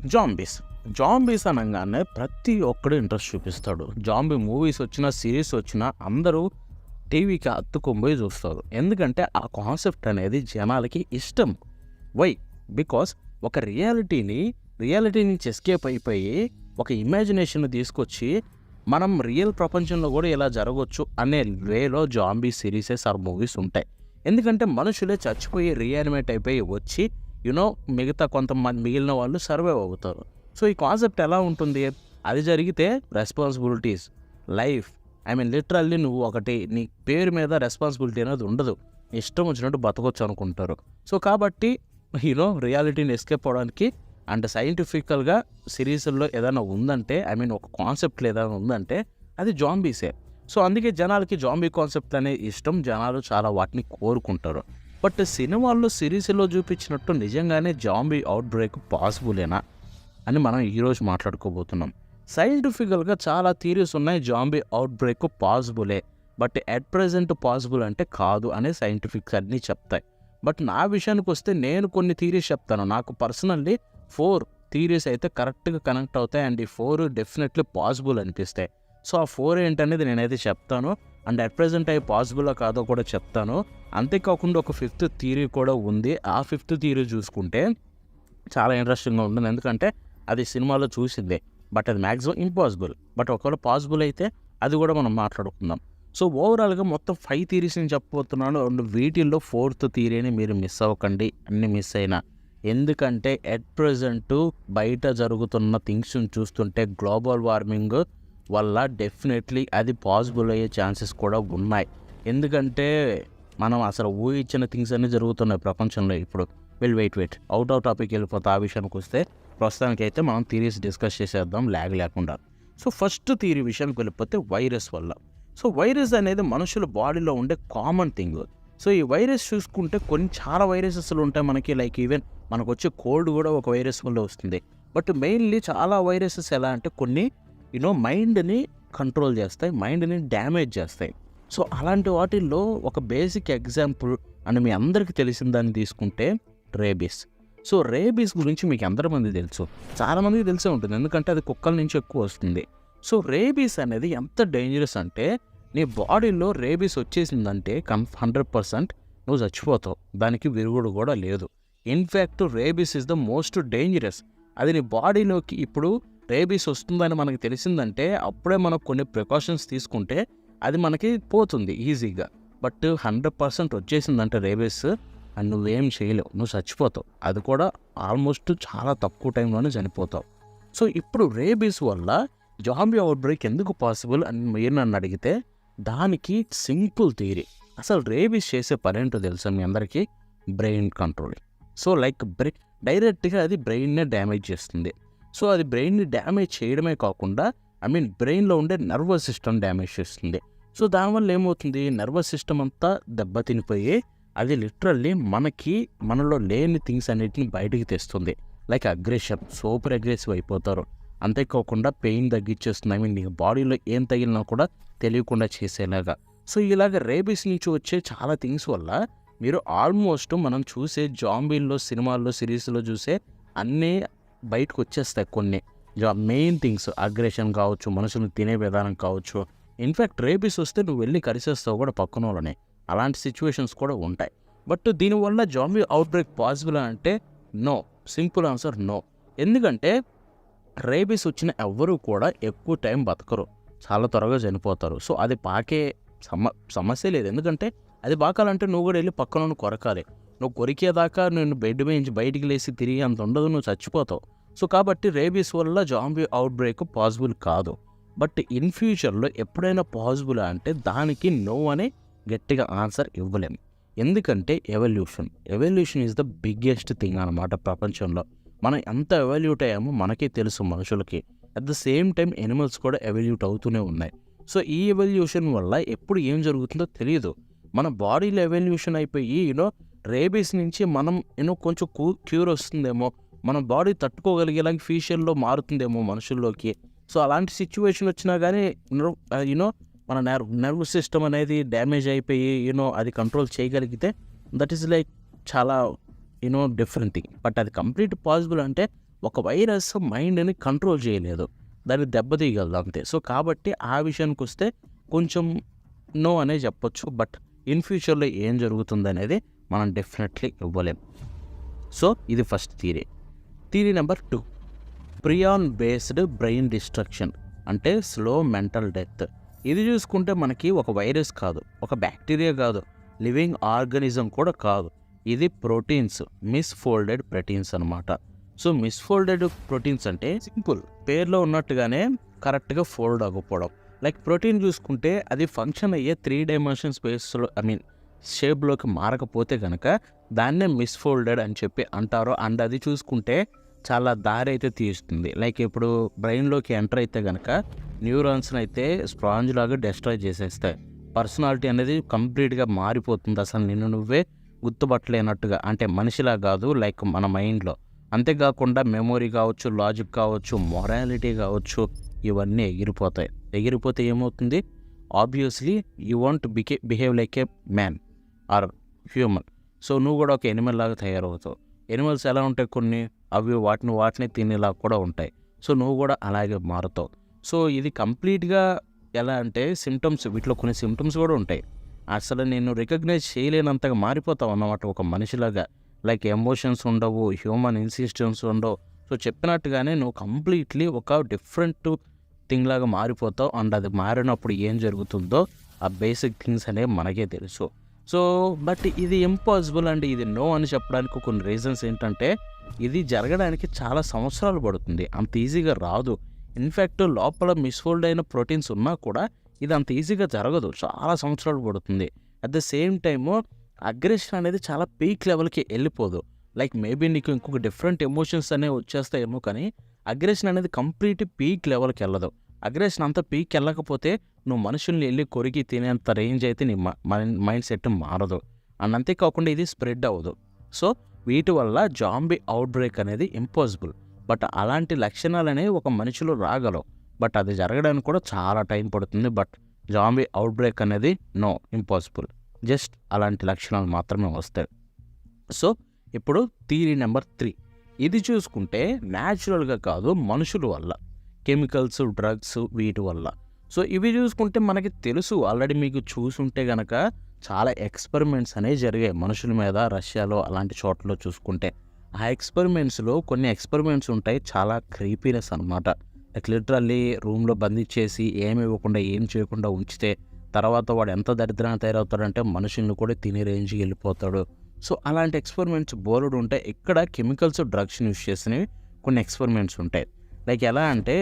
Zombies అనగానే ప్రతి ఒక్కడు ఇంట్రెస్ట్ చూపిస్తాడు. జాంబీ మూవీస్ వచ్చినా, సిరీస్ వచ్చినా అందరూ టీవీకి అత్తుకొని చూస్తారు. ఎందుకంటే ఆ కాన్సెప్ట్ అనేది జనాలకి ఇష్టం. వై? బికాస్ ఒక రియాలిటీ నుంచి ఎస్కేప్ అయిపోయి ఒక ఇమాజినేషన్ తీసుకొచ్చి మనం రియల్ ప్రపంచంలో కూడా ఇలా జరగవచ్చు అనే వేలో జాంబీ సిరీసెస్ ఆర్ మూవీస్ ఉంటాయి. ఎందుకంటే మనుషులే చచ్చిపోయి రీయానిమేట్ అయిపోయి వచ్చి మిగతా కొంతమంది మిగిలిన వాళ్ళు సర్వైవ్ అవుతారు. సో ఈ కాన్సెప్ట్ ఎలా ఉంటుంది? అది జరిగితే రెస్పాన్సిబిలిటీస్, లైఫ్, లిటరల్లీ నువ్వు ఒకటి నీ పేరు మీద రెస్పాన్సిబిలిటీ అనేది ఉండదు, ఇష్టం వచ్చినట్టు బతకొచ్చు అనుకుంటారు. సో కాబట్టి రియాలిటీని ఎస్కేప్ అవ్వడానికి అండ్ సైంటిఫికల్గా సిరీస్లో ఏదైనా ఉందంటే ఒక కాన్సెప్ట్ ఏదైనా ఉందంటే అది జాంబీసే. సో అందుకే జనాలకి జాంబీ కాన్సెప్ట్ అనేది ఇష్టం, జనాలు చాలా వాటిని కోరుకుంటారు. బట్ సినిమాల్లో సిరీస్లో చూపించినట్టు నిజంగానే జాంబీ అవుట్ బ్రేక్ పాసిబులేనా అని మనం ఈరోజు మాట్లాడుకోబోతున్నాం. సైంటిఫికల్గా చాలా థియరీస్ ఉన్నాయి, జాంబీ అవుట్ బ్రేక్ పాసిబులే, బట్ అట్ ప్రజెంట్ పాసిబుల్ అంటే కాదు అనే సైంటిఫిక్స్ అన్నీ చెప్తాయి. బట్ నా విషయానికి వస్తే నేను కొన్ని థియరీస్ చెప్తాను. నాకు పర్సనల్లీ 4 థియరీస్ అయితే కరెక్ట్గా కనెక్ట్ అవుతాయి అండ్ ఈ 4 డెఫినెట్లీ పాసిబుల్ అనిపిస్తాయి. సో ఆ 4 ఏంటనేది నేనైతే చెప్తాను అండ్ అట్ ప్రజెంట్ అవి పాసిబుల్లో కాదో కూడా చెప్తాను. అంతేకాకుండా ఒక 5th థియరీ కూడా ఉంది. ఆ 5th థియరీ చూసుకుంటే చాలా ఇంట్రెస్టింగ్గా ఉంటుంది, ఎందుకంటే అది సినిమాలో చూసిందే, బట్ అది మ్యాక్సిమం ఇంపాసిబుల్. బట్ ఒకవేళ పాసిబుల్ అయితే అది కూడా మనం మాట్లాడుకుందాం. సో ఓవరాల్గా మొత్తం 5 థియరీస్ నేను చెప్పబోతున్నాను. వీటిల్లో 4th థియరీని మీరు మిస్ అవ్వకండి, అన్ని మిస్ అయినా. ఎందుకంటే ఎట్ ప్రజెంట్ బయట జరుగుతున్న థింగ్స్ని చూస్తుంటే గ్లోబల్ వార్మింగ్ వల్ల డెఫినెట్లీ అది పాసిబుల్ అయ్యే ఛాన్సెస్ కూడా ఉన్నాయి. ఎందుకంటే మనం అసలు ఊహించిన థింగ్స్ అన్నీ జరుగుతున్నాయి ప్రపంచంలో ఇప్పుడు. వెయిట్ అవుట్ ఆఫ్ టాపిక్ వెళ్ళిపోతే ఆ విషయానికి వస్తే ప్రస్తుతానికి అయితే మనం థియరీస్ డిస్కస్ చేసేద్దాం ల్యాగ్ లేకుండా. సో ఫస్ట్ థియరీ విషయానికి వెళ్ళిపోతే వైరస్ వల్ల. సో వైరస్ అనేది మనుషుల బాడీలో ఉండే కామన్ థింగ్. సో ఈ వైరస్ చూసుకుంటే చాలా వైరసెస్లు ఉంటాయి మనకి, లైక్ ఈవెన్ మనకు వచ్చే కోల్డ్ కూడా ఒక వైరస్ వల్ల వస్తుంది. బట్ మెయిన్లీ చాలా వైరసెస్ ఎలా అంటే కొన్ని మైండ్ని కంట్రోల్ చేస్తాయి, మైండ్ని డ్యామేజ్ చేస్తాయి. సో అలాంటి వాటిల్లో ఒక బేసిక్ ఎగ్జాంపుల్ అని మీ అందరికీ తెలిసిన దాన్ని తీసుకుంటే రేబీస్. సో రేబీస్ గురించి మీకు ఎంతమంది తెలుసు? చాలామందికి తెలిసే ఉంటుంది, ఎందుకంటే అది కుక్కల నుంచి ఎక్కువ వస్తుంది. సో రేబీస్ అనేది ఎంత డేంజరస్ అంటే నీ బాడీలో రేబీస్ వచ్చేసిందంటే 100% నువ్వు చచ్చిపోతావు, దానికి విరుగుడు కూడా లేదు. In fact rabies is the most dangerous. అది నీ బాడీలోకి ఇప్పుడు రేబీస్ వస్తుందని మనకి తెలిసిందంటే అప్పుడే మనం కొన్ని ప్రికాషన్స్ తీసుకుంటే అది మనకి పోతుంది ఈజీగా. బట్ 100% వచ్చేసిందంటే రేబీస్ అండ్ నువ్వేం చేయలేవు, నువ్వు చచ్చిపోతావు. అది కూడా ఆల్మోస్ట్ చాలా తక్కువ టైంలోనే చనిపోతావు. సో ఇప్పుడు రేబీస్ వల్ల జాంబీ అవుట్ బ్రేక్ ఎందుకు పాసిబుల్ అని మీరు నన్ను అడిగితే దానికి సింపుల్ థియరీ. అసలు రేబీస్ చేసే పని ఏంటో తెలుసా మీ అందరికీ? Brain controlling. సో లైక్ డైరెక్ట్గా అది బ్రెయిన్నే డ్యామేజ్ చేస్తుంది. సో అది బ్రెయిన్ని డ్యామేజ్ చేయడమే కాకుండా బ్రెయిన్లో ఉండే నర్వస్ సిస్టమ్ డ్యామేజ్ చేస్తుంది. సో దానివల్ల ఏమవుతుంది, నర్వస్ సిస్టమ్ అంతా దెబ్బతినిపోయి అది లిటరల్లీ మనలో లేని థింగ్స్ అన్నిటిని బయటికి తెస్తుంది. లైక్ అగ్రెషన్, సూపర్ అగ్రెసివ్ అయిపోతారు. అంతేకాకుండా పెయిన్ తగ్గించేస్తుంది, నీ బాడీలో ఏం తగిలినా కూడా తెలియకుండా చేసేలాగా. సో ఇలాగ రేబీస్ నుంచి వచ్చే చాలా థింగ్స్ వల్ల మీరు ఆల్మోస్ట్ మనం చూసే జాంబీల్లో, సినిమాల్లో, సిరీస్లో చూసే అన్నీ బయటకు వచ్చేస్తాయి. కొన్ని మెయిన్ థింగ్స్ అగ్రెషన్ కావచ్చు, మనుషులను తినే విధానం కావచ్చు. ఇన్ఫ్యాక్ట్ రేబీస్ వస్తే నువ్వు వెళ్ళి కరిసేస్తావు కూడా పక్కన వాళ్ళని, అలాంటి సిచ్యువేషన్స్ కూడా ఉంటాయి. బట్ దీనివల్ల జాంబీ అవుట్ బ్రేక్ పాసిబుల్ అంటే నో, సింపుల్ ఆన్సర్ నో. ఎందుకంటే రేబీస్ వచ్చిన ఎవ్వరూ కూడా ఎక్కువ టైం బతకరు, చాలా త్వరగా చనిపోతారు. సో అది పాకే సమస్య లేదు, ఎందుకంటే అది పాకాలంటే నువ్వు కూడా వెళ్ళి పక్కన కొరకాలి. నువ్వు కొరికేదాకా నేను బెడ్ నుంచి బయటికి లేచి తిరిగి అంత ఉండదు, నువ్వు చచ్చిపోతావు. సో కాబట్టి రేబీస్ వల్ల జాంబీ అవుట్ బ్రేక్ పాసిబుల్ కాదు. బట్ ఇన్ ఫ్యూచర్లో ఎప్పుడైనా పాసిబుల్ అంటే దానికి నో అనే గట్టిగా ఆన్సర్ ఇవ్వలేము. ఎందుకంటే evolution is the biggest thing అన్నమాట ప్రపంచంలో. మనం ఎంత ఎవల్యూట్ అయ్యామో మనకే తెలుసు మనుషులకి. At the same time animals కూడా ఎవల్యూట్ అవుతూనే ఉన్నాయి. సో ఈ ఎవల్యూషన్ వల్ల ఎప్పుడు ఏం జరుగుతుందో తెలియదు. మన బాడీలో ఎవల్యూషన్ అయిపోయి రేబీస్ నుంచి మనం కొంచెం క్యూర్ వస్తుందేమో, మన బాడీ తట్టుకోగలిగేలాగా ఫ్యూచర్లో మారుతుందేమో మనుషుల్లోకి. సో అలాంటి సిచ్యువేషన్ వచ్చినా కానీ మన నర్వ్ సిస్టమ్ అనేది డ్యామేజ్ అయిపోయి అది కంట్రోల్ చేయగలిగితే దట్ ఈస్ లైక్ చాలా డిఫరెంట్ థింగ్. బట్ అది కంప్లీట్ పాసిబుల్ అంటే ఒక వైరస్ మైండ్ని కంట్రోల్ చేయలేదు, దాన్ని దెబ్బతీయగలదు అంతే. సో కాబట్టి ఆ విషయానికి వస్తే కొంచెం నో అనే చెప్పొచ్చు. బట్ ఇన్ ఫ్యూచర్లో ఏం జరుగుతుంది అనేది మనం డెఫినెట్లీ ఇవ్వలేం. సో ఇది first theory. Theory number 2, Priyan based brain destruction అంటే స్లో మెంటల్ డెత్. ఇది చూసుకుంటే మనకి ఒక వైరస్ కాదు, ఒక బ్యాక్టీరియా కాదు, లివింగ్ ఆర్గానిజం కూడా కాదు. ఇది ప్రోటీన్స్, మిస్ఫోల్డెడ్ ప్రోటీన్స్ అనమాట. సో మిస్ఫోల్డెడ్ ప్రోటీన్స్ అంటే సింపుల్, పేర్లో ఉన్నట్టుగానే కరెక్ట్గా ఫోల్డ్ అవ్వకపోవడం. లైక్ ప్రోటీన్ చూసుకుంటే అది ఫంక్షన్ అయ్యే 3 డైమెన్షన్ స్పేస్లో షేప్లోకి మారకపోతే కనుక దాన్నే మిస్ఫోల్డెడ్ అని చెప్పి అంటారు. అండ్ అది చూసుకుంటే చాలా దారి అయితే తీస్తుంది. లైక్ ఇప్పుడు బ్రెయిన్లోకి ఎంటర్ అయితే కనుక న్యూరాన్స్ని అయితే స్పాంజ్ లాగా డెస్ట్రాయ్ చేసేస్తాయి. పర్సనాలిటీ అనేది కంప్లీట్గా మారిపోతుంది, అసలు నిన్ను నువ్వే గుర్తుపట్టలేనట్టుగా. అంటే మనిషిలా కాదు, లైక్ మన మైండ్లో. అంతేకాకుండా మెమొరీ కావచ్చు, లాజిక్ కావచ్చు, మొరాలిటీ కావచ్చు, ఇవన్నీ ఎగిరిపోతే ఏమవుతుంది, obviously you want behave like a man or human. So నువ్వు కూడా ఒక ఎనిమల్ లాగా తయారవుతావు. ఎనిమల్స్ ఎలా ఉంటాయి, కొన్ని అవి వాటిని తినేలా కూడా ఉంటాయి. సో నువ్వు కూడా అలాగే మారుతావు. సో ఇది కంప్లీట్గా ఎలా అంటే సిమ్టమ్స్, వీటిలో కొన్ని సిమ్టమ్స్ కూడా ఉంటాయి. అసలు నేను రికగ్నైజ్ చేయలేనంతగా మారిపోతావు అన్నమాట ఒక మనిషిలాగా. లైక్ ఎమోషన్స్ ఉండవు, హ్యూమన్ ఇన్సిస్టెన్స్ ఉండవు. సో చెప్పినట్టుగానే నువ్వు కంప్లీట్లీ ఒక డిఫరెంట్ థింగ్ లాగా మారిపోతావు. అండ్ అది మారినప్పుడు ఏం జరుగుతుందో ఆ బేసిక్ థింగ్స్ అనేవి మనకే తెలుసు. సో బట్ ఇది ఇంపాసిబుల్ అండ్ ఇది నో అని చెప్పడానికి కొన్ని రీజన్స్ ఏంటంటే, ఇది జరగడానికి చాలా సంవత్సరాలు పడుతుంది, అంత ఈజీగా రాదు. ఇన్ఫ్యాక్ట్ లోపల మిస్ఫోల్డ్ అయిన ప్రోటీన్స్ ఉన్నా కూడా ఇది అంత ఈజీగా జరగదు, చాలా సంవత్సరాలు పడుతుంది. At the same time aggression అనేది చాలా పీక్ లెవెల్కి వెళ్ళిపోదు. లైక్ మేబీ నీకు ఇంకొక డిఫరెంట్ ఎమోషన్స్ అనేవి వచ్చేస్తాయేమో, కానీ అగ్రెషన్ అనేది కంప్లీట్ పీక్ లెవెల్కి వెళ్ళదు. అగ్రెషన్ అంత పీక్ వెళ్ళకపోతే నువ్వు మనుషుల్ని వెళ్ళి కొరికి తినేంత రేంజ్ అయితే నీ మైండ్ సెట్ మారదు. అండ్ అంతేకాకుండా ఇది స్ప్రెడ్ అవ్వదు. సో వీటి వల్ల జాంబీ అవుట్ బ్రేక్ అనేది ఇంపాసిబుల్. బట్ అలాంటి లక్షణాలు అనేవి ఒక మనిషిలో రాగలవు, బట్ అది జరగడానికి కూడా చాలా టైం పడుతుంది. బట్ జాంబీ అవుట్ బ్రేక్ అనేది నో, ఇంపాసిబుల్. జస్ట్ అలాంటి లక్షణాలు మాత్రమే వస్తాయి. సో ఇప్పుడు థియరీ నెంబర్ 3, ఇది చూసుకుంటే న్యాచురల్గా కాదు, మనుషుల వల్ల, కెమికల్స్, డ్రగ్స్, వీటి వల్ల. సో ఇవి చూసుకుంటే మనకి తెలుసు, ఆల్రెడీ మీకు చూసుంటే గనక చాలా ఎక్స్పెరిమెంట్స్ అనేవి జరిగాయి మనుషుల మీద, రష్యాలో అలాంటి చోట్ల చూసుకుంటే. ఆ ఎక్స్పెరిమెంట్స్లో కొన్ని ఎక్స్పెరిమెంట్స్ ఉంటాయి చాలా క్రీపీనెస్ అనమాట. లైక్ లిటరల్లీ రూమ్లో బంధించేసి ఏమి ఇవ్వకుండా ఏం చేయకుండా ఉంచితే తర్వాత వాడు ఎంత దరిద్రాన్ని తయారవుతాడంటే మనుషుల్ని కూడా తినే రేంజ్కి వెళ్ళిపోతాడు. సో అలాంటి ఎక్స్పెరిమెంట్స్ బోర్డు ఉంటాయి. ఇక్కడ కెమికల్స్, డ్రగ్స్ని యూస్ చేసినవి కొన్ని ఎక్స్పెరిమెంట్స్ ఉంటాయి. లైక్ ఎలా అంటే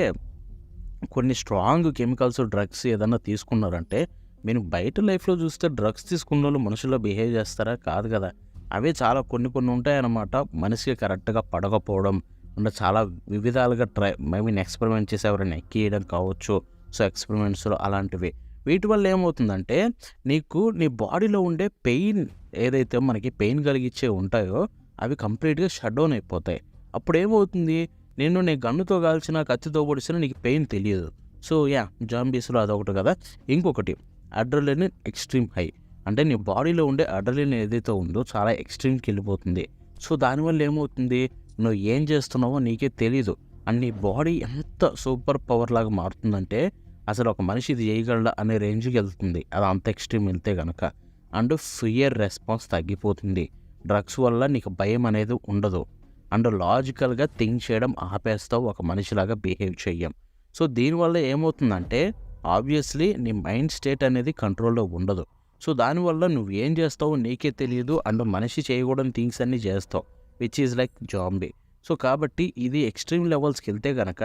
కొన్ని స్ట్రాంగ్ కెమికల్స్, డ్రగ్స్ ఏదన్నా తీసుకున్నారంటే, మీరు బయట లైఫ్లో చూస్తే డ్రగ్స్ తీసుకున్న వాళ్ళు మనుషుల్లో బిహేవ్ చేస్తారా? కాదు కదా. అవే చాలా కొన్ని ఉంటాయన్నమాట మనిషికి కరెక్ట్గా పడకపోవడం, అంటే చాలా వివిధాలుగా ఎక్స్పెరిమెంట్ చేసి ఎవరైనా ఎక్కియడం కావచ్చు. సో ఎక్స్పెరిమెంట్స్లో అలాంటివి. వీటి వల్ల ఏమవుతుందంటే నీకు నీ బాడీలో ఉండే పెయిన్ ఏదైతే మనకి పెయిన్ కలిగించే ఉంటాయో అవి కంప్లీట్గా షట్ డౌన్ అయిపోతాయి. అప్పుడు ఏమవుతుంది, నీ గన్నుతో కాల్చిన, కత్తితో పొడిచినా నీకు పెయిన్ తెలియదు. సో జాంబీస్లో అదొకటి కదా. ఇంకొకటి అడ్రినలిన్ ఎక్స్ట్రీమ్ హై, అంటే నీ బాడీలో ఉండే అడ్రినలిన్ ఏదైతే ఉందో చాలా ఎక్స్ట్రీమ్కి వెళ్ళిపోతుంది. సో దానివల్ల ఏమవుతుంది, నువ్వు ఏం చేస్తున్నావో నీకే తెలీదు. అండ్ నీ బాడీ ఎంత సూపర్ పవర్ లాగా మారుతుందంటే అసలు ఒక మనిషి ఇది చేయగలడా అనే రేంజ్కి వెళ్తుంది, అది అంత ఎక్స్ట్రీమ్ వెళ్తే కనుక. అండ్ ఫియర్ రెస్పాన్స్ తగ్గిపోతుంది. డ్రగ్స్ వల్ల నీకు భయం అనేది ఉండదు. అండ్ లాజికల్గా థింక్ చేయడం ఆపేస్తావు, ఒక మనిషిలాగా బిహేవ్ చెయ్యం. సో దీనివల్ల ఏమవుతుందంటే ఆబ్వియస్లీ నీ మైండ్ స్టేట్ అనేది కంట్రోల్లో ఉండదు. సో దానివల్ల నువ్వు ఏం చేస్తావో నీకే తెలియదు. అండ్ మనిషి చేయకూడని థింగ్స్ అన్నీ చేస్తావు, which is like zombie. So కాబట్టి ఇది ఎక్స్ట్రీమ్ లెవెల్స్కి వెళ్తే కనుక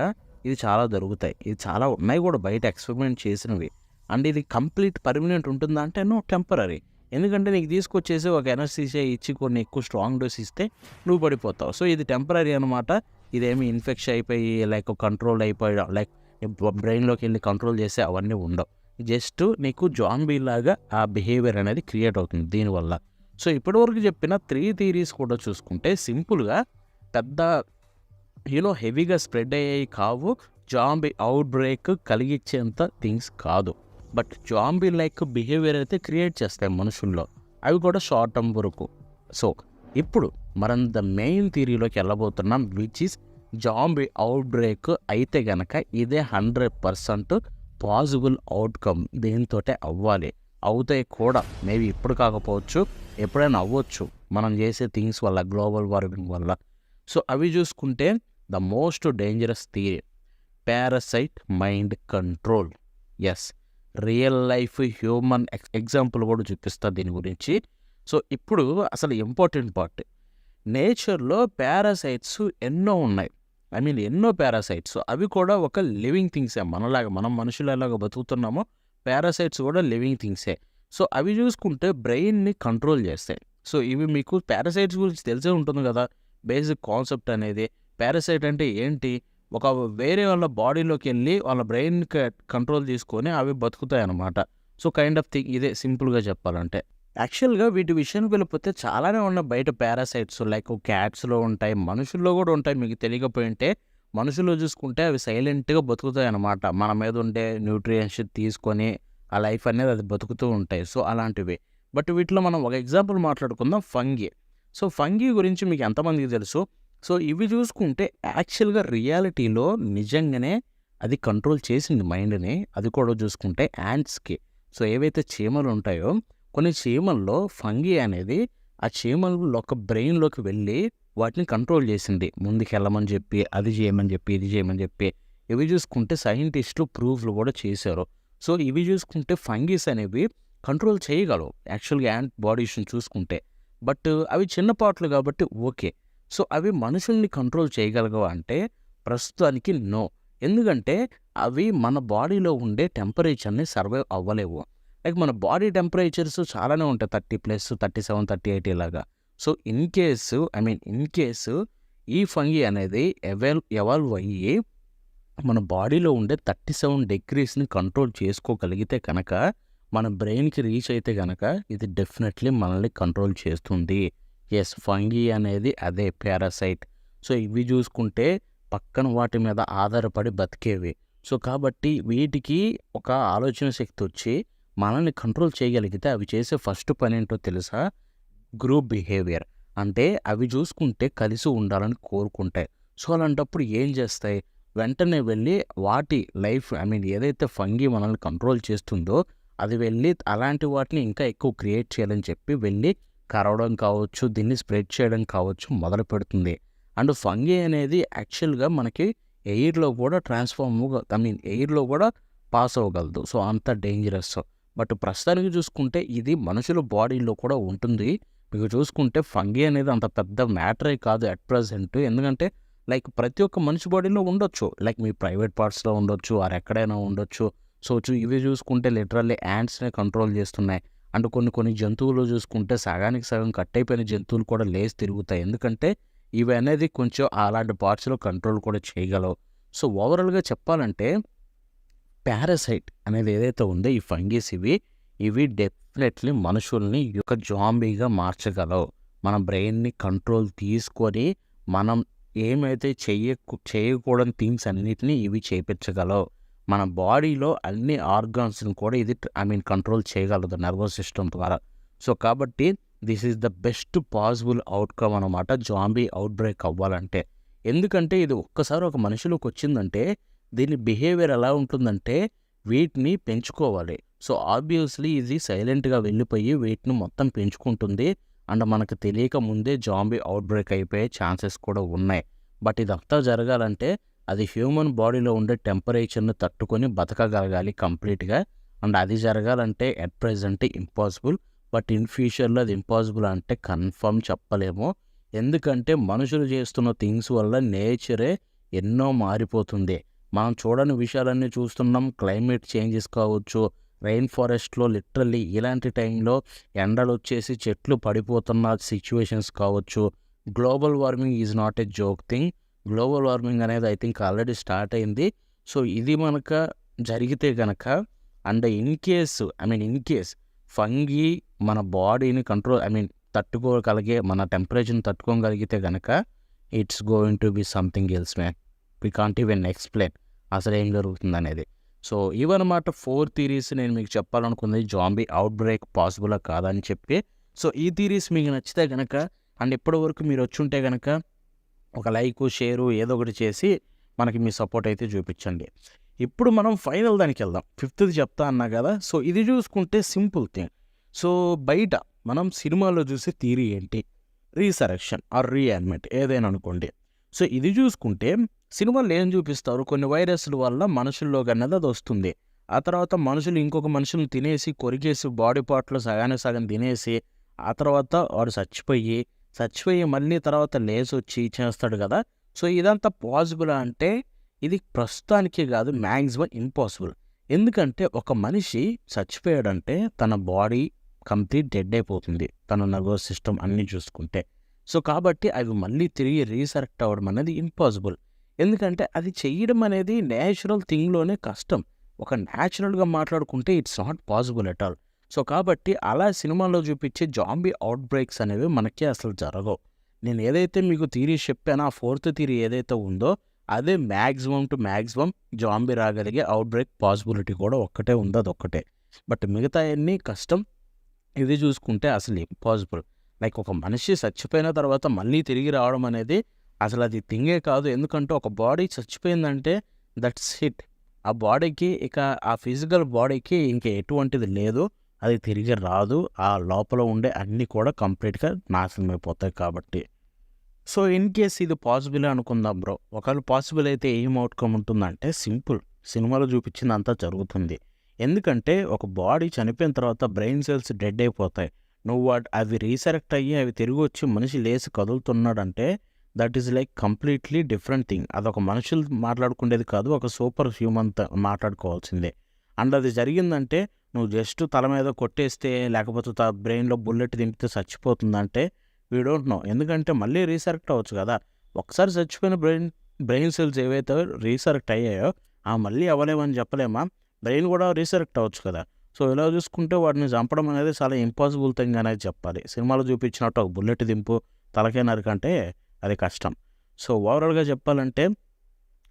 ఇది చాలా దొరుకుతాయి. ఇది చాలా ఉన్నాయి కూడా బయట ఎక్స్పెరిమెంట్ చేసినవి. అండ్ ఇది కంప్లీట్ పర్మనెంట్ ఉంటుందా అంటే నో, టెంపరీ. ఎందుకంటే నీకు తీసుకొచ్చేసి ఒక ఎనర్సీసే ఇచ్చి కొన్ని ఎక్కువ స్ట్రాంగ్ డోస్ ఇస్తే నువ్వు పడిపోతావు. సో ఇది టెంపరీ అనమాట. ఇదేమి ఇన్ఫెక్షన్ అయిపోయి లైక్ కంట్రోల్ అయిపోయి లైక్ బ్రెయిన్లోకి వెళ్ళి కంట్రోల్ చేస్తే అవన్నీ ఉండవు. జస్ట్ నీకు జాంబీ లాగా ఆ బిహేవియర్ అనేది క్రియేట్ అవుతుంది దీనివల్ల. సో ఇప్పటివరకు చెప్పిన 3 థియరీస్ కూడా చూసుకుంటే సింపుల్గా పెద్ద హెవీగా స్ప్రెడ్ అయ్యాయి కావు, జాంబీ అవుట్ బ్రేక్ కలిగించేంత థింగ్స్ కాదు. బట్ జాంబీ లైక్ బిహేవియర్ అయితే క్రియేట్ చేస్తాయి మనుషుల్లో, అవి కూడా షార్ట్ టర్మ్ వరకు. సో ఇప్పుడు మనం ద మెయిన్ థియరీలోకి వెళ్ళబోతున్నాం, which is zombie outbreak అయితే గనక ఇదే 100% పాసిబుల్ అవుట్కమ్ దీంతోటే అవ్వాలి. అవుతాయి కూడా. మేబీ ఇప్పుడు కాకపోవచ్చు, ఎప్పుడైనా అవ్వచ్చు మనం చేసే థింగ్స్ వల్ల, గ్లోబల్ వార్మింగ్ వల్ల. సో అవి చూసుకుంటే the most dangerous theory parasite mind control. Yes, real life human example కూడా చూపిస్తా దీని గురించి. సో ఇప్పుడు అసలు ఇంపార్టెంట్ పార్ట్, నేచర్లో పారాసైట్స్ ఎన్నో ఉన్నాయి. ఐ మీన్ ఎన్నో పారాసైట్స్, అవి కూడా ఒక లివింగ్ థింగ్సే. మనలాగా మనం మనుషులు ఎలాగ బతుకుతున్నామో పారాసైట్స్ కూడా లివింగ్ థింగ్సే. సో అవి చూసుకుంటే బ్రెయిన్ని కంట్రోల్ చేస్తాయి. సో ఇవి మీకు పారాసైట్స్ గురించి తెలిసే ఉంటుంది కదా, బేసిక్ కాన్సెప్ట్ అనేది. పారాసైట్ అంటే ఏంటి, ఒక వేరే వాళ్ళ బాడీలోకి వెళ్ళి వాళ్ళ బ్రెయిన్ కంట్రోల్ తీసుకొని అవి బతుకుతాయి అన్నమాట. సో కైండ్ ఆఫ్ థింగ్ ఇదే సింపుల్గా చెప్పాలంటే. యాక్చువల్గా వీటి విషయానికి వెళ్ళిపోతే చాలానే ఉన్నాయి బయట పారాసైట్స్. లైక్ క్యాట్స్లో ఉంటాయి, మనుషుల్లో కూడా ఉంటాయి. మీకు తెలియకపోయింటే మనుషుల్లో చూసుకుంటే అవి సైలెంట్గా బతుకుతాయి అన్నమాట. మన మీద ఉండే న్యూట్రియంట్స్ తీసుకొని ఆ లైఫ్ అనేది అది బతుకుతూ ఉంటాయి. సో అలాంటివి. బట్ వీటిలో మనం ఒక ఎగ్జాంపుల్ మాట్లాడుకుందాం, ఫంగీ. సో ఫంగీ గురించి మీకు ఎంతమందికి తెలుసు? సో ఇవి చూసుకుంటే యాక్చువల్గా రియాలిటీలో నిజంగానే అది కంట్రోల్ చేసింది మైండ్ని. అది కూడా చూసుకుంటే యాంట్స్కి. సో ఏవైతే చీమలు ఉంటాయో కొన్ని చీమల్లో ఫంగీ అనేది ఆ చీమల ఒక బ్రెయిన్లోకి వెళ్ళి వాటిని కంట్రోల్ చేసింది. ముందుకెళ్ళమని చెప్పి, అది చేయమని చెప్పి, ఇది చేయమని చెప్పి. ఇవి చూసుకుంటే సైంటిస్టులు ప్రూఫ్లు కూడా చేశారు. సో ఇవి చూసుకుంటే ఫంగీస్ అనేవి కంట్రోల్ చేయగలవు యాక్చువల్గా యాంట్ బాడీస్ని చూసుకుంటే. బట్ అవి చిన్న పార్ట్లు కాబట్టి ఓకే. సో అవి మనుషుల్ని కంట్రోల్ చేయగలగవు అంటే ప్రస్తుతానికి నో. ఎందుకంటే అవి మన బాడీలో ఉండే టెంపరేచర్ని సర్వైవ్ అవ్వలేవు. లైక్ మన బాడీ టెంపరేచర్స్ చాలానే ఉంటాయి, 30+, 37, 38 ఇలాగా. సో ఇన్ కేసు ఈ ఫంగీ అనేది ఎవాల్వ్ అయ్యి మన బాడీలో ఉండే 37 degreesని కంట్రోల్ చేసుకోగలిగితే కనుక, మన బ్రెయిన్కి రీచ్ అయితే కనుక ఇది డెఫినెట్లీ మనల్ని కంట్రోల్ చేస్తుంది. ఎస్, ఫంగీ అనేది అదే పారాసైట్. సో ఇవి చూసుకుంటే పక్కన వాటి మీద ఆధారపడి బతికేవి. సో కాబట్టి వీటికి ఒక ఆలోచన శక్తి వచ్చి మనల్ని కంట్రోల్ చేయగలిగితే అవి చేసే ఫస్ట్ పని ఏంటో తెలుసా? Group behaviour. అంటే అవి చూసుకుంటే కలిసి ఉండాలని కోరుకుంటాయి. సో అలాంటప్పుడు ఏం చేస్తాయి? వెంటనే వెళ్ళి వాటి లైఫ్ ఏదైతే ఫంగీ మనల్ని కంట్రోల్ చేస్తుందో అది వెళ్ళి అలాంటి వాటిని ఇంకా ఎక్కువ క్రియేట్ చేయాలని చెప్పి వెళ్ళి కరవడం కావచ్చు, దీన్ని స్ప్రెడ్ చేయడం కావచ్చు మొదలు పెడుతుంది. అండ్ ఫంగీ అనేది యాక్చువల్గా మనకి ఎయిర్లో కూడా ఎయిర్లో కూడా పాస్ అవ్వగలదు. సో అంత డేంజరస్. బట్ ప్రస్తుతానికి చూసుకుంటే ఇది మనుషుల బాడీలో కూడా ఉంటుంది. మీకు చూసుకుంటే ఫంగీ అనేది అంత పెద్ద మ్యాటరే కాదు అట్ ప్రజెంట్. ఎందుకంటే లైక్ ప్రతి ఒక్క మనిషి బాడీలో ఉండొచ్చు, లైక్ మీ ప్రైవేట్ పార్ట్స్లో ఉండొచ్చు, ఆర్ ఎక్కడైనా ఉండొచ్చు. సో ఇవి చూసుకుంటే లిటరల్లీ యాంట్స్నే కంట్రోల్ చేస్తున్నాయి. అండ్ కొన్ని జంతువులు చూసుకుంటే సగానికి సగం కట్ అయిపోయిన జంతువులు కూడా లేచి తిరుగుతాయి. ఎందుకంటే ఇవి అనేది కొంచెం అలాంటి పార్ట్స్లో కంట్రోల్ కూడా చేయగలవు. సో ఓవరాల్గా చెప్పాలంటే పారాసైట్ అనేది ఏదైతే ఉందో ఈ ఫంగీస్ ఇవి డెఫినెట్లీ మనుషుల్ని ఒక జాంబీగా మార్చగలవు. మన బ్రెయిన్ని కంట్రోల్ తీసుకొని మనం ఏమైతే చేయకూడని థింగ్స్ అన్నిటినీ ఇవి చేయించగలవు. మన బాడీలో అన్ని ఆర్గాన్స్ని కూడా ఇది కంట్రోల్ చేయగలదు నర్వస్ సిస్టమ్ ద్వారా. సో కాబట్టి this is the best possible outcome అనమాట జాంబీ అవుట్ బ్రేక్ అవ్వాలంటే. ఎందుకంటే ఇది ఒక్కసారి ఒక మనిషిలోకి వచ్చిందంటే దీని బిహేవియర్ ఎలా ఉంటుందంటే వీటిని పెంచుకోవాలి. సో ఆబ్వియస్లీ ఇది సైలెంట్గా వెళ్ళిపోయి వీటిని మొత్తం పెంచుకుంటుంది. అండ్ మనకు తెలియక ముందే జాంబీ అవుట్ బ్రేక్ అయిపోయే ఛాన్సెస్ కూడా ఉన్నాయి. బట్ ఇదంతా జరగాలంటే అది హ్యూమన్ బాడీలో ఉండే టెంపరేచర్ని తట్టుకొని బతకగలగాలి కంప్లీట్గా. అండ్ అది జరగాలంటే at present impossible. But in ఫ్యూచర్లో అది ఇంపాసిబుల్ అంటే కన్ఫర్మ్ చెప్పలేము. ఎందుకంటే మనుషులు చేస్తున్న థింగ్స్ వల్ల నేచరే ఎన్నో మారిపోతుంది. మనం చూడని విషయాలన్నీ చూస్తున్నాం. క్లైమేట్ చేంజెస్ కావచ్చు, రెయిన్ ఫారెస్ట్లో లిటరల్లీ ఇలాంటి టైంలో ఎండలు వచ్చేసి చెట్లు పడిపోతున్న సిచ్యువేషన్స్ కావచ్చు. Global warming is not a joke thing. Global warming అనేది ఐ థింక్ ఆల్రెడీ స్టార్ట్ అయింది. సో ఇది మనక జరిగితే కనుక అండ్ ఇన్ కేస్ ఫంగీ మన బాడీని తట్టుకోగలిగే, మన టెంపరేచర్ని తట్టుకోగలిగితే కనుక it's going to be something else man. We can't even explain అసలు ఏం జరుగుతుంది అనేది. సో ఇవన్నమాట 4 థీరీస్ నేను మీకు చెప్పాలనుకుంది, జాంబీ అవుట్ బ్రేక్ పాసిబులా కాదని చెప్పి. సో ఈ థీరీస్ మీకు నచ్చితే కనుక అండ్ ఇప్పటి వరకు మీరు వచ్చి ఉంటే కనుక ఒక లైకు, షేరు ఏదో ఒకటి చేసి మనకి మీ సపోర్ట్ అయితే చూపించండి. ఇప్పుడు మనం ఫైనల్ దానికెళ్దాం. ఫిఫ్త్‌ది చెప్తా అన్నా కదా! సో, ఇది చూసుకుంటే సింపుల్ థింగ్. సో, బయట మనం సినిమాలో చూసే థియరీ ఏంటి? రీసరెక్షన్ ఆర్ రీయానిమేట్ ఏదైనా అనుకోండి. సో, ఇది చూసుకుంటే సినిమాల్లో ఏం చూపిస్తారు? కొన్ని వైరస్‌ల వల్ల మనుషుల్లోకనేది అదొస్తుంది. ఆ తర్వాత మనుషులు ఇంకొక మనుషుల్ని తినేసి, కొరికేసి బాడీ పార్ట్‌లో సగానికి సగం తినేసి, ఆ తర్వాత వాడు చచ్చిపోయి మళ్ళీ తర్వాత లేసొచ్చి చేస్తాడు గదా! సో, ఇదంతా పాసిబులా అంటే ఇది ప్రస్తుతానికి గాదు, మ్యాక్సిమం ఇంపాసిబుల్. ఎందుకంటే ఒక మనిషి చచ్చిపోయాడంటే తన బాడీ కంప్లీట్ డెడ్ అయిపోతుంది. తన నర్వస్ సిస్టమ్ అన్నీ చూసుకుంటే. సో, కాబట్టి అవి మళ్ళీ తిరిగి రీసరెక్ట్ అవ్వడం అనేది ఇంపాసిబుల్. ఎందుకంటే అది చెయ్యడం అనేది నేచురల్ థింగ్‌లోనే కష్టం. ఒక నేచురల్‌గా మాట్లాడుకుంటే it's not possible at all. So, కాబట్టి అలా సినిమాల్లో చూపించే జాంబీ ఔట్ బ్రేక్స్ అనేవి మనకి అసలు జరగవు. నేను ఏదైతే మీకు థియరీస్ చెప్పానో ఆ ఫోర్త్ థియరీ ఏదైతే ఉందో అదే మ్యాక్సిమం టు మ్యాక్సిమం జాంబీ రాగలిగే ఔట్ బ్రేక్ పాసిబిలిటీ కూడా ఒక్కటే ఉంది, అదొక్కటే. బట్ మిగతాయన్నీ కష్టం. ఇది చూసుకుంటే అసలు ఇంపాసిబుల్. లైక్ ఒక మనిషి చచ్చిపోయిన తర్వాత మళ్ళీ తిరిగి రావడం అనేది అసలు అది థింగే కాదు. ఎందుకంటే ఒక బాడీ చచ్చిపోయిందంటే దట్స్ ఇట్. ఆ బాడీకి ఇక ఆ ఫిజికల్ బాడీకి ఇంక ఎటువంటిది లేదు. అది తిరిగి రాదు. ఆ లోపల ఉండే అన్నీ కూడా కంప్లీట్‌గా నాశనం అయిపోతాయి కాబట్టి. సో, ఇన్ కేస్ ఇది పాసిబులే అనుకుందాం బ్రో. ఒకవేళ పాసిబుల్ అయితే ఏం ఔట్‌కమ్ ఉంటుందంటే సింపుల్. సినిమాలో చూపించిందంతా జరుగుతుంది. ఎందుకంటే ఒక బాడీ చనిపోయిన తర్వాత బ్రెయిన్ సెల్స్ డెడ్ అయిపోతాయి. నువ్వు అవి రీసరెక్ట్ అయ్యి అవి తిరిగొచ్చి మనిషి లేసి కదులుతున్నాడంటే that is like completely different thing. అదొక మనుషులు మాట్లాడుకునేది కాదు. ఒక సూపర్ హ్యూమన్‌తో మాట్లాడుకోవాల్సిందే. అండ్ అది జరిగిందంటే నువ్వు జస్ట్ తల మీద కొట్టేస్తే లేకపోతే బ్రెయిన్‌లో బుల్లెట్ దింపితే చచ్చిపోతుందంటే వీ డోంట్ నో. ఎందుకంటే మళ్ళీ రీసరెక్ట్ అవ్వచ్చు కదా! ఒకసారి చచ్చిపోయిన బ్రెయిన్ సెల్స్ ఏవైతే రీసరెక్ట్ అయ్యాయో మళ్ళీ అవ్వలేమని చెప్పలేమా? బ్రెయిన్ కూడా రీసరెక్ట్ అవ్వచ్చు కదా! సో, ఇలా చూసుకుంటే వాడిని చంపడం అనేది చాలా ఇంపాసిబుల్ థింగ్ అనేది చెప్పాలి. సినిమాలో చూపించినట్టు ఒక బుల్లెట్ దింపు, తలకాయ నరకంటే అది కష్టం. సో, ఓవరాల్‌గా చెప్పాలంటే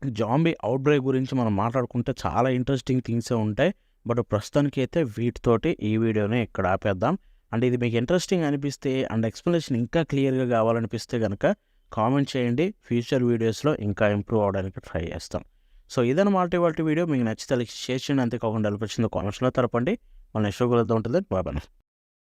జాంబీ ఔట్ బ్రేక్ గురించి మనం మాట్లాడుకుంటే చాలా ఇంట్రెస్టింగ్ థింగ్సే ఉంటాయి. బట్ ప్రస్తుతానికైతే వీటితోటి ఈ వీడియోని ఇక్కడ ఆపేద్దాం. అండ్ ఇది మీకు ఇంట్రెస్టింగ్ అనిపిస్తే అండ్ ఎక్స్‌ప్లనేషన్ ఇంకా క్లియర్‌గా కావాలనిపిస్తే గనక కామెంట్ చేయండి. ఫ్యూచర్ వీడియోస్‌లో ఇంకా ఇంప్రూవ్ అవ్వడానికి ట్రై చేస్తాం. సో, ఇదన్నమాట ఇవాల్టి వీడియో. మీకు నచ్చితే లైక్ షేర్ చేయండి. అంతేకాకుండా ఎలా వచ్చిందో కామెంట్స్‌లో తెలపండి. మళ్ళీ నెక్స్ట్ వీడియోలో కలుద్దాం. Bye bye.